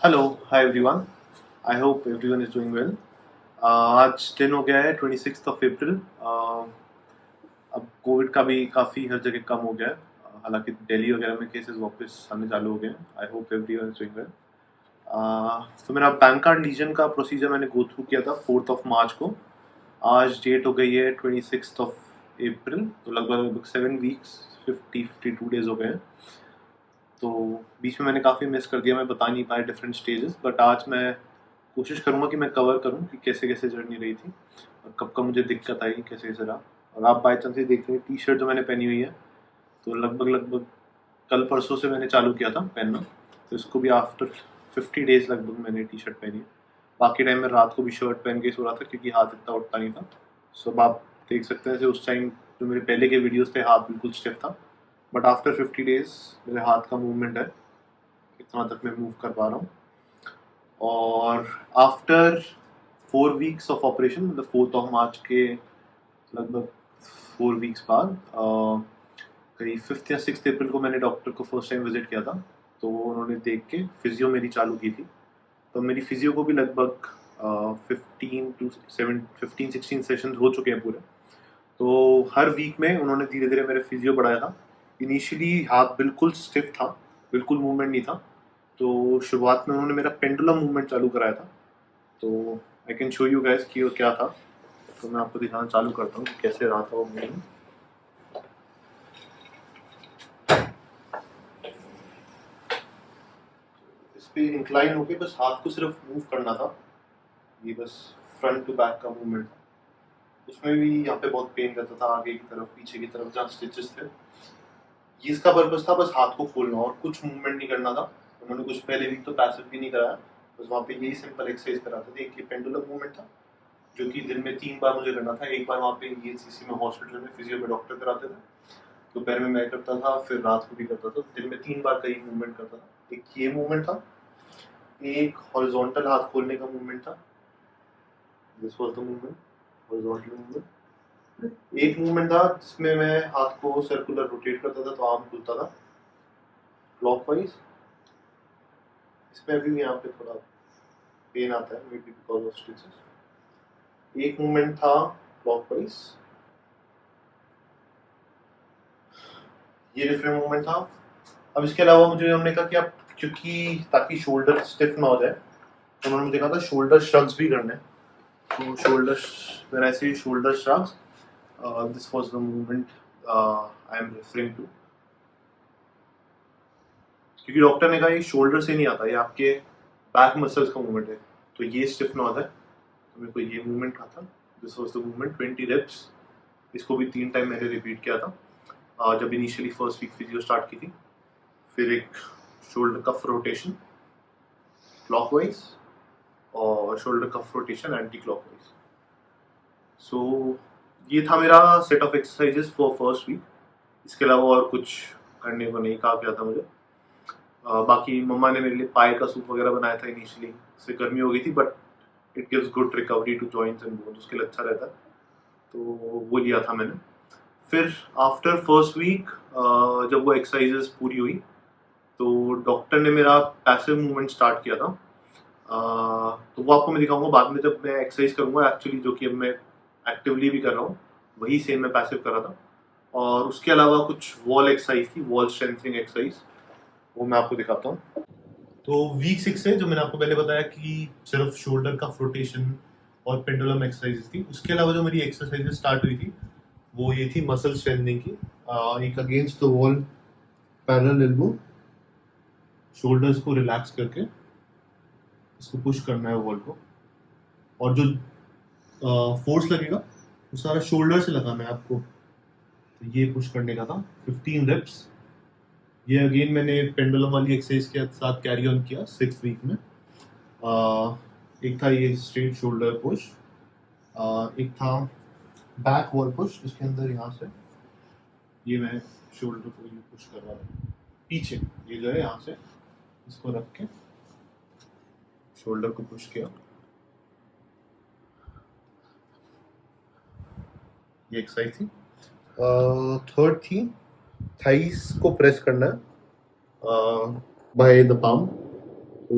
Hello hi everyone. I hope everyone is doing well. आज दिन हो गया है 26 अप्रैल। अब कोविड का भी काफ़ी हर जगह कम हो गया है। हालांकि दिल्ली वगैरह में केसेस वापस आने चालू हो गए हैं। I hope everyone is doing well. तो मेरा पैन कार्ड लीजन का प्रोसीजर मैंने गो थ्रू किया था 4 मार्च को। आज डेट हो गई है 26 अप्रैल, तो लगभग लगभग 7 वीक्स 52 डेज हो गए हैं। तो बीच में मैंने काफ़ी मिस कर दिया, मैं बता नहीं पाया डिफरेंट स्टेजेस, बट आज मैं कोशिश करूँगा कि मैं कवर करूँ कि कैसे कैसे जर्नी रही थी और कब कब मुझे दिक्कत आई, कैसे कैसे रहा। और आप बाई चांस ये देख रहे हैं टी शर्ट जो मैंने पहनी हुई है, तो लगभग लगभग कल परसों से मैंने चालू किया था पहनना, तो इसको भी आफ्टर 50 डेज लगभग मैंने टी शर्ट पहनी है। बाकी टाइम में रात को भी शर्ट पहन के सो रहा था क्योंकि हाथ इतना उठता नहीं था। सो अब आप देख सकते हैं उस टाइम जो मेरे पहले के वीडियोस थे हाथ बिल्कुल स्टिफ था, बट आफ्टर 50 डेज मेरे हाथ का मूवमेंट है, इतना तक मैं मूव कर पा रहा हूँ। और आफ्टर 4 वीक्स ऑफ ऑपरेशन, मतलब 4 मार्च के लगभग 4 वीक्स बाद, करीब 5 या 6 अप्रैल को मैंने डॉक्टर को फर्स्ट टाइम विजिट किया था। तो उन्होंने देख के फिजियो मेरी चालू की थी। तो मेरी फिजियो को भी लगभग 15 16 हो चुके हैं पूरे। तो हर वीक में उन्होंने धीरे धीरे मेरे फिजियो बढ़ाया था। इनिशियली हाथ बिल्कुल स्टिफ था, बिल्कुल मूवमेंट नहीं था। तो शुरुआत में उन्होंने मेरा पेंडुलम मूवमेंट चालू कराया था। तो I can show you guys कि वो क्या था। तो मैं आपको दिखाना चालू करता हूँ कि कैसे रहा था वो मूवमेंट। इस पे इंक्लाइन होके बस हाथ को सिर्फ मूव करना था। ये बस फ्रंट टू बैक का मूवमेंट था। उसमें भी यहाँ पे बहुत पेन रहता था, आगे की तरफ पीछे की तरफ जहाँ स्टिचेस थे। ये इसका पर्पस था बस हाथ को खोलना और कुछ मूवमेंट नहीं करना था। उन्होंने कुछ पहले वीक तो पैसिव भी नहीं कराया, बस वहाँ पे यही सिंपल एक्सरसाइज कराते थे। एक ये पेंडुलम मूवमेंट था जो कि दिन में 3 बार मुझे करना था। एक बार वहाँ पे ईएनसीसी में हॉस्पिटल में फिजियो में डॉक्टर कराते थे, दोपहर में मैं करता था, फिर रात को भी करता था। दिन में 3 बार का ही मूवमेंट करता था। एक ये मूवमेंट था, एक हॉरिजॉन्टल हाथ खोलने का मूवमेंट था। This was the movement, horizontal movement. एक मूवमेंट था जिसमें मैं हाथ को सर्कुलर रोटेट करता था तो आर्म खुलता था क्लॉकवाइज। इसमें अभी भी यहाँ पे थोड़ा पेन आता है, may be because of stitches. एक मूवमेंट था क्लॉकवाइज, ये डिफरेंट मूवमेंट था। अब इसके अलावा मुझे हमने कहा कि आप, क्योंकि ताकि शोल्डर स्टिफ ना हो जाए, तो उन्होंने मुझे कहा था शोल्डर श्रग्स भी करने हैं। तो shoulder, when I say shoulder shrugs, this was the movement I am referring to. क्योंकि डॉक्टर ने कहा ये शोल्डर से नहीं आता, ये आपके बैक मसल्स का मूवमेंट है, तो ये स्टिफ ना होता है। तो मेरे को ये मूवमेंट कहा था। This was the movement 20 reps. इसको भी 3 टाइम मैंने रिपीट किया था जब initially first week physio start की थी। फिर एक शोल्डर कफ रोटेशन क्लॉकवाइज और shoulder cuff rotation anti clockwise. So ये था मेरा set of exercises for first week. इसके अलावा और कुछ करने को नहीं कहा गया था मुझे। बाकी मम्मा ने मेरे लिए पाए का सूप वगैरह बनाया था इनिशियली। उससे गर्मी हो गई थी, but it gives good recovery to joints and bones, उसके लिए अच्छा रहता है। तो वो लिया था मैंने। फिर आफ्टर फर्स्ट वीक जब वो एक्सरसाइजेस पूरी हुई, तो डॉक्टर ने मेरा पैसिव मूवमेंट स्टार्ट किया था। तो वो आपको मैं दिखाऊंगा बाद में जब मैं एक्सरसाइज करूंगा। एक्चुअली जो कि अब मैं एक्टिवली भी कर रहा हूँ, वही सेम मैं पैसिव कर रहा था। और उसके अलावा कुछ वॉल एक्सरसाइज थी, वॉल स्ट्रेंथनिंग एक्सरसाइज, वो मैं आपको दिखाता हूँ। तो वीक 6 से जो मैंने आपको पहले बताया कि सिर्फ शोल्डर का फ्लोटेशन और पेंडुलम एक्सरसाइज थी, उसके अलावा जो मेरी एक्सरसाइजेज स्टार्ट हुई थी वो ये थी मसल स्ट्रेंथनिंग की। एक against the wall parallel elbow, shoulders को रिलैक्स करके इसको पुश करना है वॉल को, और जो फोर्स लगेगा वो सारा शोल्डर से लगाना है आपको। तो ये पुश करने का था 15 रेप्स। ये अगेन मैंने पेंडुलम वाली एक्सरसाइज के साथ कैरी ऑन किया 6 वीक में। एक था ये स्ट्रेट शोल्डर पुश, एक था बैक वॉल पुश, जिसके अंदर यहाँ से ये मैं शोल्डर को ये पुश कर रहा था पीछे, ये जो है यहाँ से इसको रख के शोल्डर को पुश किया। ये एक्सरसाइज थी। थर्ड थी थाइस को प्रेस करना है बाय द पाम। तो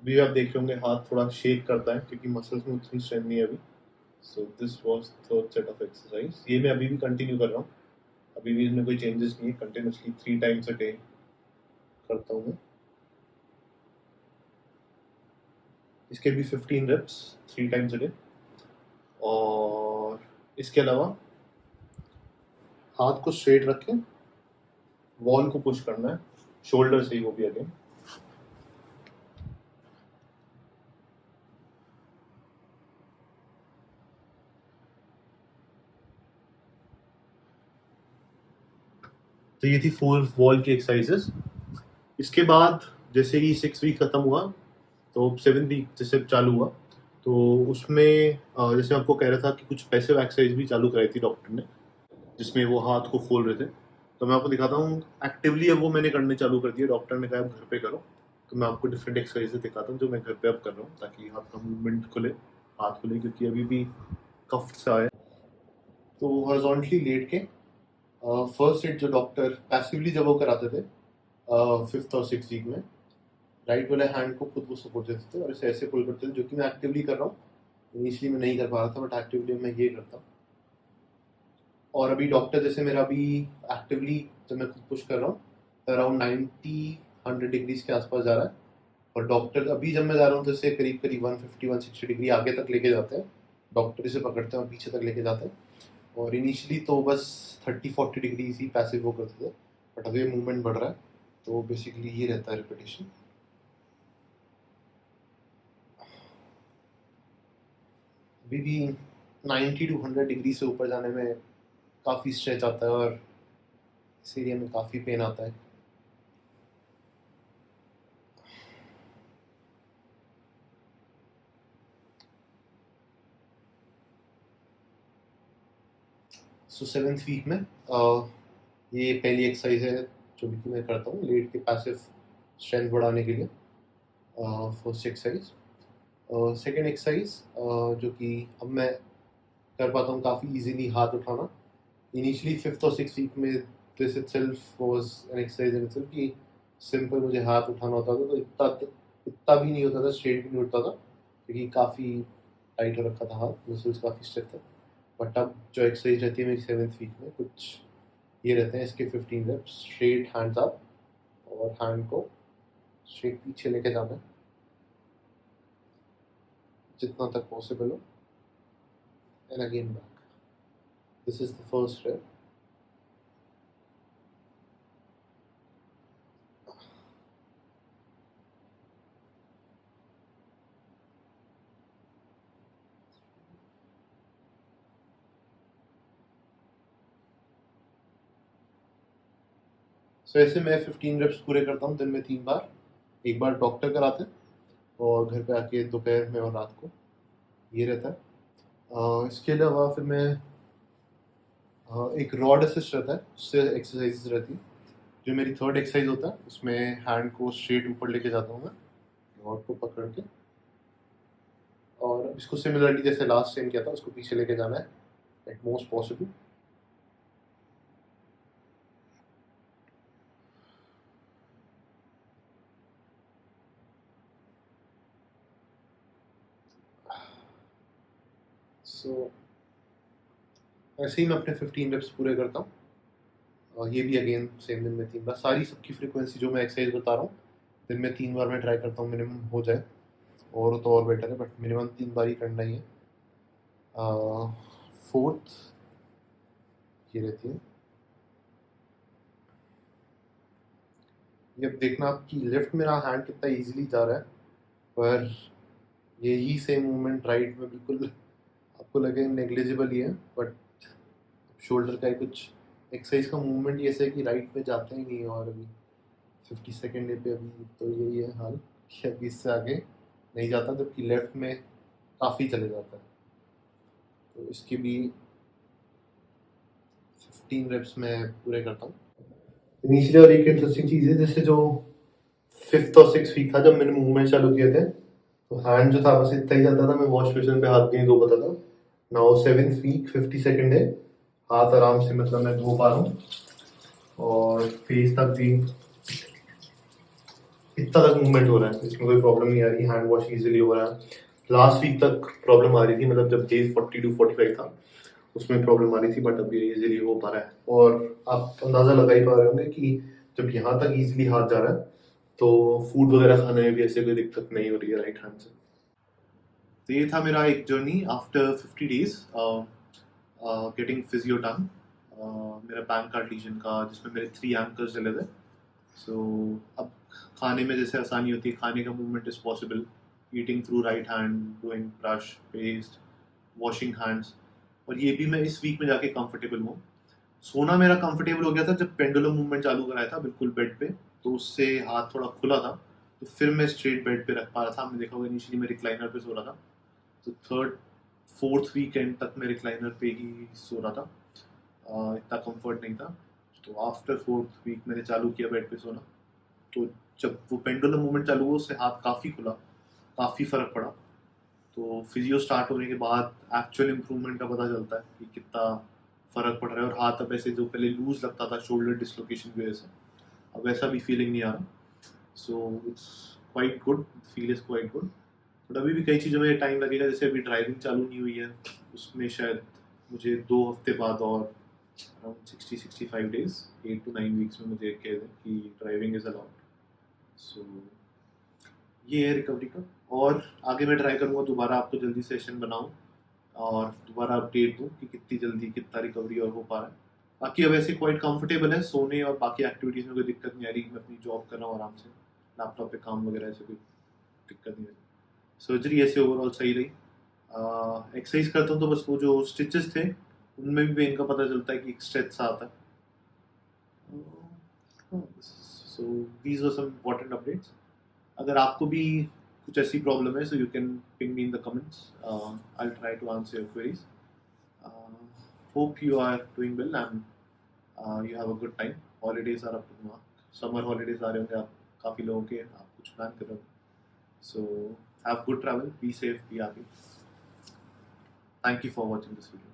अभी आप देख रहे होंगे हाथ थोड़ा शेक करता है क्योंकि मसल्स में उतनी स्ट्रेंथ नहीं है अभी। So this was third set of exercise. ये मैं अभी भी कंटिन्यू कर रहा हूँ, अभी भी इसमें कोई चेंजेस नहीं है, कंटिन्यूसली 3 टाइम्स अ डे करता हूँ मैं। इसके भी 15 रेप्स 3 टाइम्स अ डे। और इसके अलावा हाथ को स्ट्रेट रख के वॉल को पुश करना है, शोल्डर से ही, वो भी अगेन। तो ये थी 4 वॉल की एक्सरसाइजेस। इसके बाद जैसे ही 6 वीक खत्म हुआ तो 7 वीक जैसे चालू हुआ, तो उसमें जैसे आपको कह रहा था कि कुछ पैसिव एक्सरसाइज भी चालू कराई थी डॉक्टर ने, जिसमें वो हाथ को खोल रहे थे। तो मैं आपको दिखाता हूँ एक्टिवली, अब वो मैंने करने चालू कर दिया। डॉक्टर ने कहा आप घर पे करो, तो मैं आपको डिफरेंट एक्सरसाइजेस दिखाता हूँ जो मैं घर पे अब कर रहा हूँ, ताकि हाथ का मूवमेंट खुले, हाथ खुले, क्योंकि अभी भी कफ सा है। तो हॉरिजॉन्टली लेट के फर्स्ट सेट जो डॉक्टर पैसिवली जब वो कराते थे 5th और 6th वीक में, राइट वाले हैंड को खुद वो सपोर्ट देते थे और इसे ऐसे पुल करते थे, जो कि मैं एक्टिवली कर रहा हूँ। इनिशियली मैं नहीं कर पा रहा था, बट एक्टिवली मैं ये करता हूँ। और अभी डॉक्टर जैसे मेरा अभी एक्टिवली जब मैं खुद पुश कर रहा हूँ तो अराउंड 90-100 डिग्रीज के आसपास जा रहा है। और डॉक्टर अभी जब मैं जा रहा हूँ तो इसे करीब करीब 150-160 डिग्री आगे तक लेके जाते हैं। डॉक्टर इसे पकड़ते हैं और पीछे तक लेके जाते हैं। और इनिशियली तो बस 30-40 डिग्री ही पैसिव वो करते थे, बट अभी मूवमेंट बढ़ रहा है, तो बेसिकली ये रहता है रिपीटेशन। अभी भी 90-100 डिग्री से ऊपर जाने में काफ़ी स्ट्रेच आता है और इस एरिया में काफ़ी पेन आता है। सो 7th वीक में ये पहली एक्सरसाइज है जो भी मैं करता हूँ लेट के पैसिव स्ट्रेंथ बढ़ाने के लिए। First exercise. सेकेंड एक्सरसाइज जो कि अब मैं कर पाता हूँ काफ़ी इजीली, हाथ उठाना। इनिशियली 5th और 6th वीक में this itself was an exercise in itself कि सिंपल मुझे हाथ उठाना होता था, तो इतना भी नहीं होता था, स्ट्रेट भी नहीं उठता था, क्योंकि काफ़ी टाइट हो रखा था हाथ, मसल्स काफ़ी स्टिफ थे। बट अब जो एक्सरसाइज रहती है मेरी 7th वीक में, कुछ ये रहते हैं इसके 15 रेप्स। स्ट्रेट हैंड्स अप और हैंड को स्ट्रेट पीछे लेके जाना है जितना तक पॉसिबल हो, and again back. This is the first rep. So ऐसे मैं 15 रेप्स पूरे करता हूँ दिन में 3 बार। एक बार डॉक्टर कराते हैं और घर पे आके दोपहर में और रात को, ये रहता है। इसके अलावा फिर मैं एक रॉड असिस्ट रहता है, उससे एक्सरसाइजेस रहती है। जो मेरी थर्ड एक्सरसाइज होता है उसमें हैंड को स्ट्रेट ऊपर लेके जाता हूँ मैं, रॉड को पकड़ के, और इसको सिमिलरली जैसे लास्ट टाइम किया था उसको पीछे लेके जाना है एट मोस्ट पॉसिबल। सो ऐसे ही मैं अपने 15 रेप्स पूरे करता हूँ। और ये भी अगेन सेम दिन में 3 बार। सारी सबकी फ्रीक्वेंसी जो मैं एक्सरसाइज बता रहा हूँ दिन में 3 बार मैं ट्राई करता हूँ, मिनिमम हो जाए, और तो और बेटर है, बट मिनिमम 3 बार ही करना ही है। फोर्थ ये रहती है। ये अब देखना आपकी लेफ्ट मेरा हैंड कितना इजीली जा रहा है, पर यही सेम मूवमेंट राइट में बिल्कुल आपको लगे नेग्लिजिबल ही है, बट शोल्डर का कुछ एक्सरसाइज का मूवमेंट ये ऐसे है कि राइट में जाता ही नहीं है। और अभी 52nd डे पे अभी तो यही है हाल कि अभी इससे आगे नहीं जाता, जबकि लेफ्ट में काफ़ी चले जाता है। तो इसके भी 15 रेप्स में पूरे करता हूँ। इनिशियली और एक इंटरेस्टिंग चीज़ है, जैसे जो 5th और 6th वीक था जब मैंने मूवमेंट चालू किए थे, तो हैंड जो था बस इतना ही जाता था, मैं वॉश बेसिन पे हाथ नहीं धो पाता था। Now 7th week 52nd day हाथ आराम से मतलब मैं धो पा रहा हूँ, और फेस तक भी इतना तक मूवमेंट हो रहा है, इसमें कोई प्रॉब्लम नहीं आ रही, हैंड वॉश इजीली हो रहा है। लास्ट वीक तक प्रॉब्लम आ रही थी, मतलब जब डे 40 to 45 था उसमें प्रॉब्लम आ रही थी, बट अब ये इजीली हो पा रहा है। और आप अंदाज़ा लगा ही पा रहे होंगे कि जब यहाँ तक इजीली हाथ जा रहा है तो फूड वगैरह खाने में भी ऐसे कोई दिक्कत नहीं हो रही है राइट हैंड से। तो ये था मेरा एक journey after 50 days getting physio done, मेरा बैंक कार्ड लीजन का, जिसमें मेरे 3 एंकर्स डले थे। सो अब खाने में जैसे आसानी होती है, खाने का movement is possible, eating through right hand, doing brush paste, washing hands. और ये भी मैं इस वीक में जाके कंफर्टेबल हूँ। सोना मेरा कंफर्टेबल हो गया था जब पेंडुलम मूवमेंट चालू कराया था बिल्कुल बेड पे, तो उससे हाथ थोड़ा खुला था, तो फिर मैं स्ट्रेट बेड पे रख पा रहा था। आपने देखा होगा इनिशियली मैं रिक्लाइनर पे सो रहा था, तो थर्ड फोर्थ वीकेंड तक मैं रिक्लाइनर पे ही सो रहा था, इतना कंफर्ट नहीं था। तो आफ्टर फोर्थ वीक मैंने चालू किया बेड पे सोना, तो जब वो पेंडुलम मूवमेंट चालू हुआ उससे हाथ काफ़ी खुला, काफ़ी फ़र्क पड़ा। तो फिजियो स्टार्ट होने के बाद एक्चुअल इम्प्रूवमेंट का पता चलता है कि कितना फ़र्क पड़ रहा है। और हाथ अब ऐसे जो पहले लूज लगता था शोल्डर डिसलोकेशन की वजह से, अब वैसा भी फीलिंग नहीं आ रहा। So it's quite good, feel is quite good. But अभी भी कई चीज़ों में टाइम लगेगा, जैसे अभी ड्राइविंग चालू नहीं हुई है, उसमें शायद मुझे 2 हफ्ते बाद और अराउंड 60-65 डेज, 8 to 9 वीक्स में मुझे कह दें कि ड्राइविंग इज़ अलाउड। सो ये है रिकवरी का। और आगे मैं ट्राई करूँगा दोबारा आपको जल्दी सेशन बनाऊँ और दोबारा अपडेट दूँ कि कितनी जल्दी कितना रिकवरी और हो पा रहा है। बाकी अब ऐसे क्वाइट कंफर्टेबल है, सोने और बाकी एक्टिविटीज़ में कोई दिक्कत नहीं आ रही। मैं अपनी जॉब कर रहा हूँ आराम से, लैपटॉप पे काम वगैरह ऐसे कोई दिक्कत नहीं आ रही। सर्जरी ऐसे ओवरऑल सही रही। एक्सरसाइज करता हूँ तो बस वो जो स्टिचेस थे उनमें भी पेन का पता चलता है कि एक स्ट्रेच सा आता है। So these were some important updates. अगर आपको भी कुछ ऐसी प्रॉब्लम है, so you can ping me in the comments, I will try to answer your queries. Hope you are doing well and you have a good time. Holidays are up to mark, summer holidays आ रहे होंगे आप काफ़ी लोगों के, आप कुछ plan कर रहे हो। So have good travel, be safe, be happy. Thank you for watching this video.